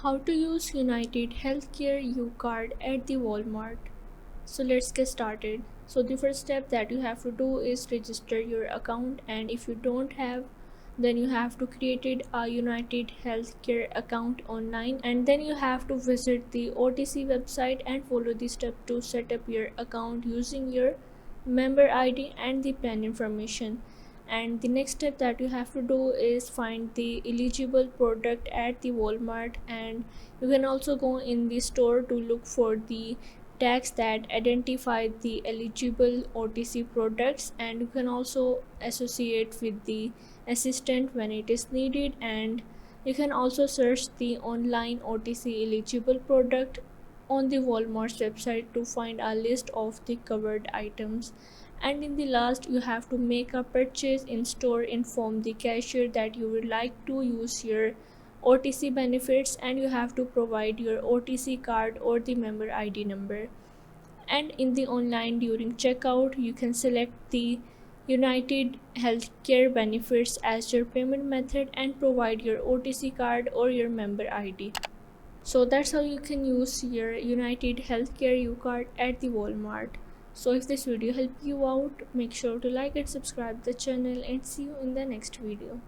How to use UnitedHealthCare Ucard at the Walmart. So let's get started. So the first step that you have to do is register your account, and if you don't have, then you have to create a United Healthcare account online, and then you have to visit the OTC website and follow the step to set up your account using your member ID and the plan information. And the next step that you have to do is find the eligible product at the Walmart, and you can also go in the store to look for the tags that identify the eligible OTC products, and you can also associate with the assistant when it is needed. And you can also search the online OTC eligible product on the Walmart's website to find a list of the covered items. And in the last, you have to make a purchase in store, inform the cashier that you would like to use your OTC benefits, and you have to provide your OTC card or the member ID number. And in the online, during checkout, you can select the United Healthcare benefits as your payment method and provide your OTC card or your member ID. So that's how you can use your United Healthcare Ucard at the Walmart. So if this video helped you out, make sure to like and subscribe the channel, and see you in the next video.